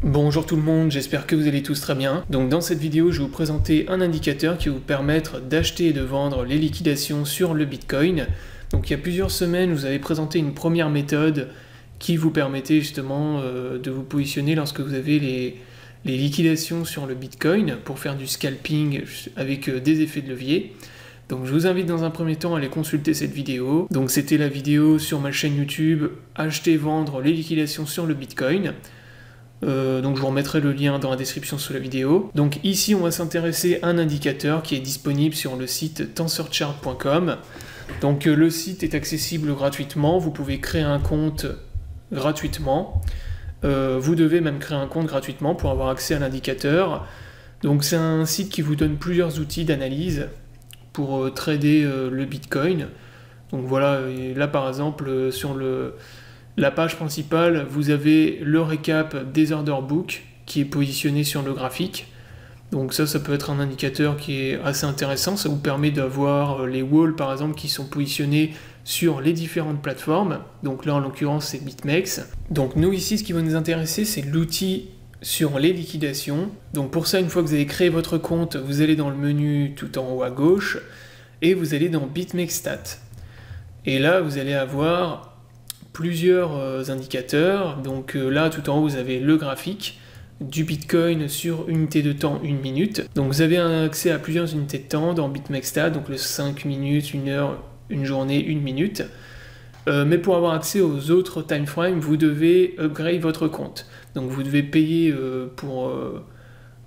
Bonjour tout le monde, j'espère que vous allez tous très bien. Donc dans cette vidéo, je vais vous présenter un indicateur qui va vous permettre d'acheter et de vendre les liquidations sur le Bitcoin. Donc il y a plusieurs semaines, je vous avais présenté une première méthode qui vous permettait justement de vous positionner lorsque vous avez les liquidations sur le Bitcoin pour faire du scalping avec des effets de levier. Donc je vous invite dans un premier temps à aller consulter cette vidéo. Donc c'était la vidéo sur ma chaîne YouTube Acheter, vendre les liquidations sur le Bitcoin. Donc je vous remettrai le lien dans la description sous la vidéo. Donc ici on va s'intéresser à un indicateur qui est disponible sur le site tensorchart.com. Donc le site est accessible gratuitement, vous pouvez créer un compte gratuitement. Vous devez même créer un compte gratuitement pour avoir accès à l'indicateur. Donc c'est un site qui vous donne plusieurs outils d'analyse pour trader le Bitcoin. Donc voilà, et là par exemple sur la page principale, vous avez le récap des order book qui est positionné sur le graphique. Donc ça peut être un indicateur qui est assez intéressant. Ça vous permet d'avoir les walls par exemple qui sont positionnés sur les différentes plateformes. Donc là en l'occurrence c'est BitMEX. Donc nous ici ce qui va nous intéresser c'est l'outil sur les liquidations. Donc pour ça, une fois que vous avez créé votre compte, vous allez dans le menu tout en haut à gauche et vous allez dans BitMEX Stats. Et là vous allez avoir plusieurs indicateurs. Donc là tout en haut vous avez le graphique du Bitcoin sur unité de temps 1 minute. Donc vous avez un accès à plusieurs unités de temps dans BitMEX Stats, donc le 5 minutes, 1 heure, une journée, 1 minute. Mais pour avoir accès aux autres time frames, vous devez upgrade votre compte. Donc vous devez payer pour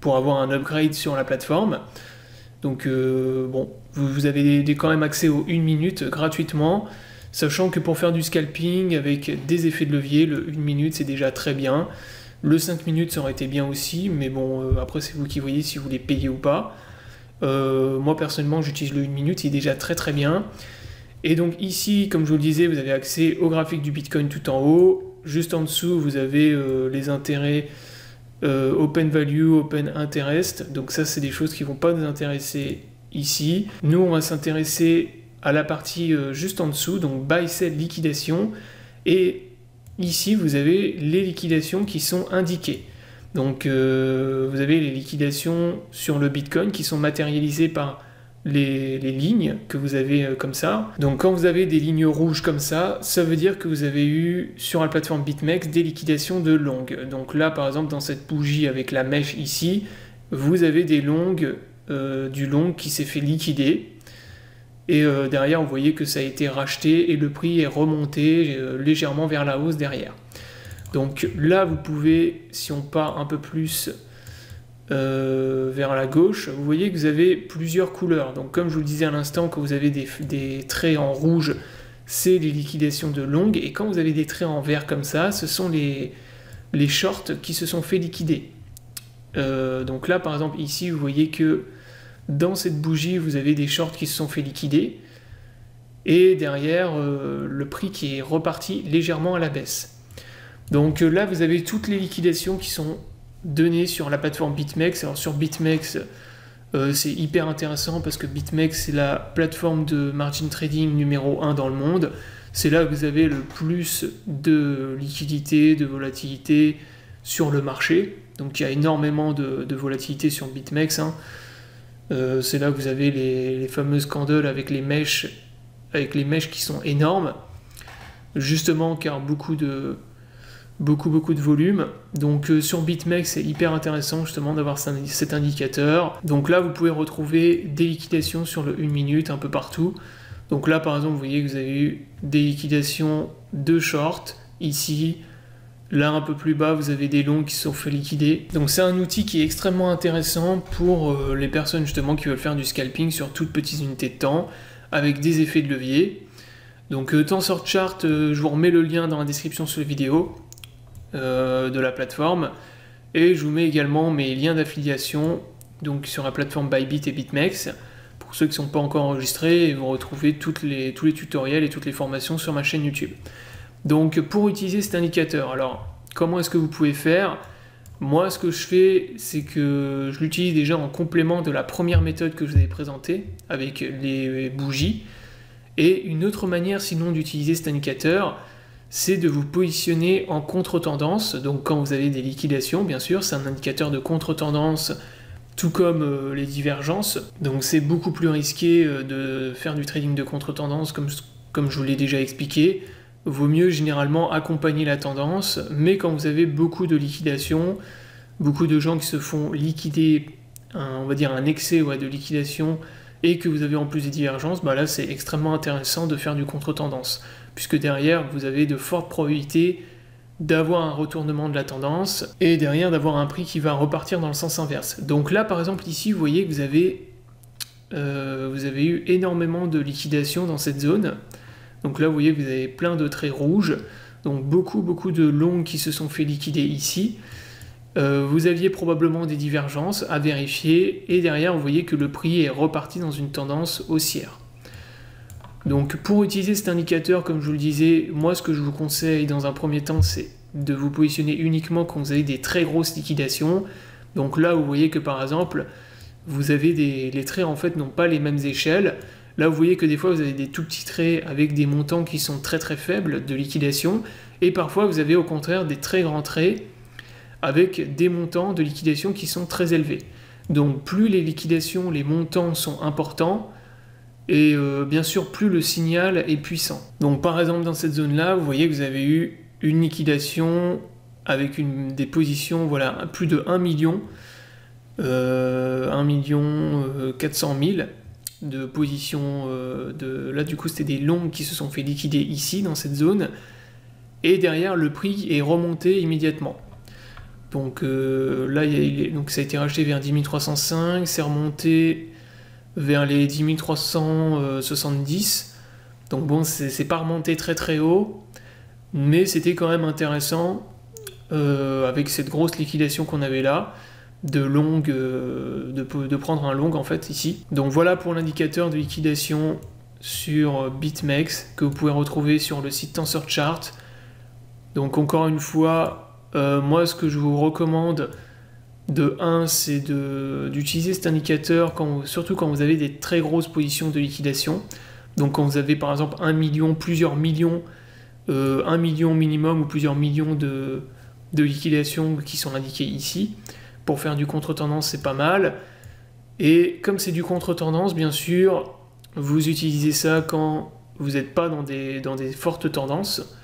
avoir un upgrade sur la plateforme. Donc bon, vous avez quand même accès aux 1 minute gratuitement. Sachant que pour faire du scalping avec des effets de levier, le 1 minute c'est déjà très bien. Le 5 minutes ça aurait été bien aussi, mais bon, après c'est vous qui voyez si vous voulez payer ou pas. Moi personnellement j'utilise le 1 minute, il est déjà très très bien. Et donc ici, comme je vous le disais, vous avez accès au graphique du Bitcoin tout en haut. Juste en dessous, vous avez les intérêts Open Value, Open Interest. Donc ça c'est des choses qui ne vont pas nous intéresser ici. Nous on va s'intéresser à la partie juste en dessous, donc Buy, Sell, Liquidation, et ici vous avez les liquidations qui sont indiquées. Donc vous avez les liquidations sur le Bitcoin qui sont matérialisées par les lignes que vous avez comme ça. Donc quand vous avez des lignes rouges comme ça, ça veut dire que vous avez eu sur la plateforme BitMEX des liquidations de longues. Donc là par exemple dans cette bougie avec la mèche ici, vous avez des longues, du long qui s'est fait liquider. Et derrière, vous voyez que ça a été racheté et le prix est remonté légèrement vers la hausse derrière. Donc là, vous pouvez, si on part un peu plus vers la gauche, vous voyez que vous avez plusieurs couleurs. Donc comme je vous le disais à l'instant, quand vous avez des traits en rouge, c'est les liquidations de longues. Et quand vous avez des traits en vert comme ça, ce sont les shorts qui se sont fait liquider. Donc là, par exemple, ici, vous voyez que dans cette bougie, vous avez des shorts qui se sont fait liquider et derrière, le prix qui est reparti légèrement à la baisse. Donc là, vous avez toutes les liquidations qui sont données sur la plateforme BitMEX. Alors sur BitMEX, c'est hyper intéressant parce que BitMEX, c'est la plateforme de margin trading numéro 1 dans le monde. C'est là que vous avez le plus de liquidité, de volatilité sur le marché. Donc il y a énormément de volatilité sur BitMEX, hein. C'est là que vous avez les fameuses candles avec les mèches qui sont énormes, justement car beaucoup de volume. Donc sur BitMEX c'est hyper intéressant justement d'avoir cet indicateur. Donc là vous pouvez retrouver des liquidations sur le 1 minute un peu partout. Donc là par exemple vous voyez que vous avez eu des liquidations de short ici. Là, un peu plus bas, vous avez des longs qui se sont fait liquider. Donc c'est un outil qui est extrêmement intéressant pour les personnes justement qui veulent faire du scalping sur toutes petites unités de temps, avec des effets de levier. Donc Tensorchart, je vous remets le lien dans la description sous la vidéo de la plateforme. Et je vous mets également mes liens d'affiliation donc sur la plateforme Bybit et BitMEX. Pour ceux qui ne sont pas encore enregistrés, vous retrouvez tous les tutoriels et toutes les formations sur ma chaîne YouTube. Donc pour utiliser cet indicateur, alors comment est-ce que vous pouvez faire? Moi ce que je fais c'est que je l'utilise déjà en complément de la première méthode que je vous avais présentée avec les bougies. Et une autre manière sinon d'utiliser cet indicateur, c'est de vous positionner en contre-tendance. Donc quand vous avez des liquidations, bien sûr, c'est un indicateur de contre-tendance, tout comme les divergences. Donc c'est beaucoup plus risqué de faire du trading de contre-tendance, comme je vous l'ai déjà expliqué. Vaut mieux généralement accompagner la tendance, mais quand vous avez beaucoup de liquidations, beaucoup de gens qui se font liquider, on va dire un excès de liquidation, et que vous avez en plus des divergences, bah là c'est extrêmement intéressant de faire du contre-tendance, puisque derrière vous avez de fortes probabilités d'avoir un retournement de la tendance, et derrière d'avoir un prix qui va repartir dans le sens inverse. Donc là par exemple ici vous voyez que vous avez eu énormément de liquidations dans cette zone. Donc là vous voyez que vous avez plein de traits rouges, donc beaucoup de longs qui se sont fait liquider ici. Vous aviez probablement des divergences à vérifier, et derrière vous voyez que le prix est reparti dans une tendance haussière. Donc pour utiliser cet indicateur, comme je vous le disais, moi ce que je vous conseille dans un premier temps, c'est de vous positionner uniquement quand vous avez des très grosses liquidations. Donc là vous voyez que par exemple, vous avez les traits en fait n'ont pas les mêmes échelles. Là vous voyez que des fois vous avez des tout petits traits avec des montants qui sont très faibles de liquidation, et parfois vous avez au contraire des très grands traits avec des montants de liquidation qui sont très élevés. Donc plus les liquidations, les montants sont importants, et bien sûr plus le signal est puissant. Donc par exemple dans cette zone là, vous voyez que vous avez eu une liquidation avec des positions, voilà, plus de 1 million, 400 000 de positions, là du coup c'était des longs qui se sont fait liquider ici dans cette zone, et derrière le prix est remonté immédiatement. Donc là donc ça a été racheté vers 10 305, c'est remonté vers les 10 370, donc bon c'est pas remonté très haut, mais c'était quand même intéressant avec cette grosse liquidation qu'on avait là, de prendre un long en fait ici. Donc voilà pour l'indicateur de liquidation sur BitMEX que vous pouvez retrouver sur le site TensorChart. Donc encore une fois, moi ce que je vous recommande de 1, c'est d'utiliser cet indicateur surtout quand vous avez des très grosses positions de liquidation. Donc quand vous avez par exemple 1 million, plusieurs millions, 1 million minimum ou plusieurs millions de liquidations qui sont indiquées ici. Pour faire du contre-tendance, c'est pas mal. Et comme c'est du contre-tendance, bien sûr, vous utilisez ça quand vous n'êtes pas dans des fortes tendances.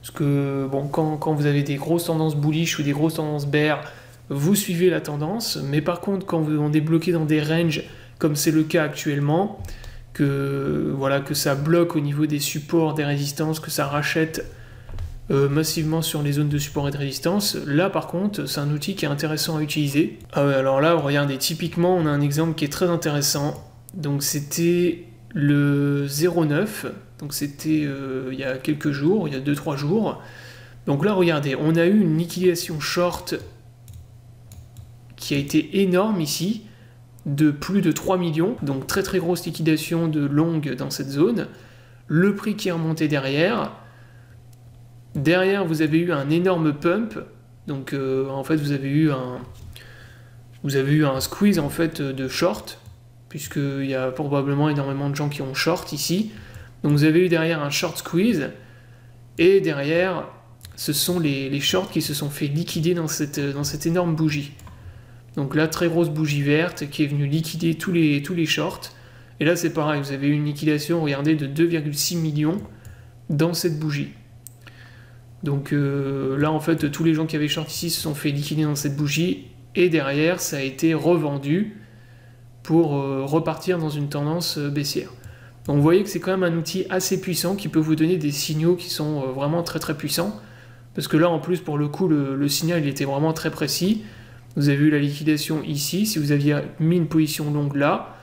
Parce que bon, quand vous avez des grosses tendances bullish ou des grosses tendances bear, vous suivez la tendance. Mais par contre, quand on est bloqué dans des ranges, comme c'est le cas actuellement, que ça bloque au niveau des supports, des résistances, que ça rachète massivement sur les zones de support et de résistance, là par contre c'est un outil qui est intéressant à utiliser. Alors là regardez, typiquement on a un exemple qui est très intéressant. Donc c'était le 0,9, donc c'était il y a quelques jours, il y a 2-3 jours. Donc là regardez, on a eu une liquidation short qui a été énorme ici, de plus de 3 millions, donc très grosse liquidation de longue dans cette zone. Le prix qui est remonté derrière. Derrière, vous avez eu un énorme pump, donc en fait vous avez eu un squeeze en fait de short, puisqu'il y a probablement énormément de gens qui ont short ici. Donc vous avez eu derrière un short squeeze, et derrière, ce sont les shorts qui se sont fait liquider dans cette énorme bougie. Donc là, très grosse bougie verte qui est venue liquider tous les shorts. Et là c'est pareil, vous avez eu une liquidation, regardez, de 2,6 millions dans cette bougie. Donc là en fait tous les gens qui avaient short ici se sont fait liquider dans cette bougie, et derrière ça a été revendu pour repartir dans une tendance baissière. Donc vous voyez que c'est quand même un outil assez puissant qui peut vous donner des signaux qui sont vraiment très puissants, parce que là en plus pour le coup le signal il était vraiment très précis. Vous avez eu la liquidation ici, si vous aviez mis une position longue là,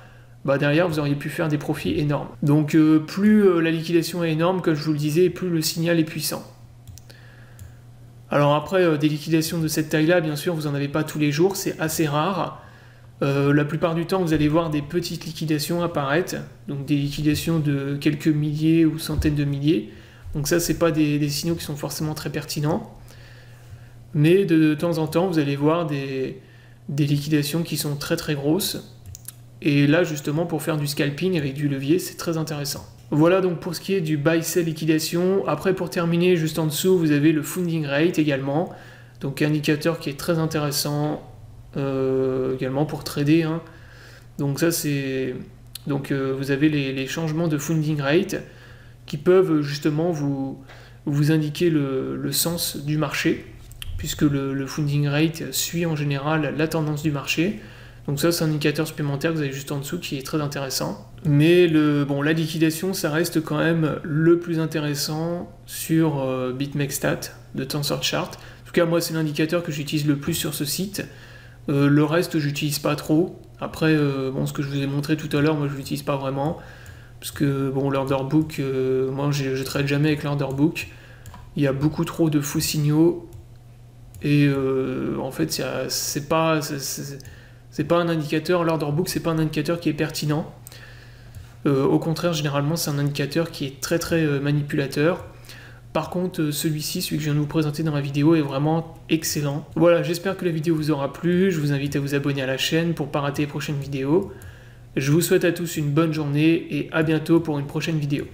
bah derrière vous auriez pu faire des profits énormes. Donc plus la liquidation est énorme, comme je vous le disais, plus le signal est puissant. Alors après, des liquidations de cette taille-là, bien sûr, vous n'en avez pas tous les jours, c'est assez rare. La plupart du temps, vous allez voir des petites liquidations apparaître, donc des liquidations de quelques milliers ou centaines de milliers. Donc ça, c'est pas des signaux qui sont forcément très pertinents. Mais de temps en temps, vous allez voir des liquidations qui sont très grosses. Et là, justement, pour faire du scalping avec du levier, c'est très intéressant. Voilà donc pour ce qui est du buy-sell liquidation. Après, pour terminer, juste en dessous, vous avez le funding rate également. Donc indicateur qui est très intéressant également pour trader, hein. Donc ça c'est... Donc vous avez les changements de funding rate qui peuvent justement vous indiquer le sens du marché, puisque le funding rate suit en général la tendance du marché. Donc ça c'est un indicateur supplémentaire que vous avez juste en dessous qui est très intéressant. Mais la liquidation ça reste quand même le plus intéressant sur BitMEXStat de TensorChart. En tout cas moi c'est l'indicateur que j'utilise le plus sur ce site. Le reste j'utilise pas trop. Après ce que je vous ai montré tout à l'heure, moi je l'utilise pas vraiment. Parce que l'order book, moi je trade jamais avec l'order book. Il y a beaucoup trop de faux signaux. Et en fait c'est pas un indicateur, l'order book c'est pas un indicateur qui est pertinent. Au contraire, généralement c'est un indicateur qui est très très manipulateur. Par contre, celui que je viens de vous présenter dans la vidéo est vraiment excellent. Voilà, j'espère que la vidéo vous aura plu. Je vous invite à vous abonner à la chaîne pour ne pas rater les prochaines vidéos. Je vous souhaite à tous une bonne journée et à bientôt pour une prochaine vidéo.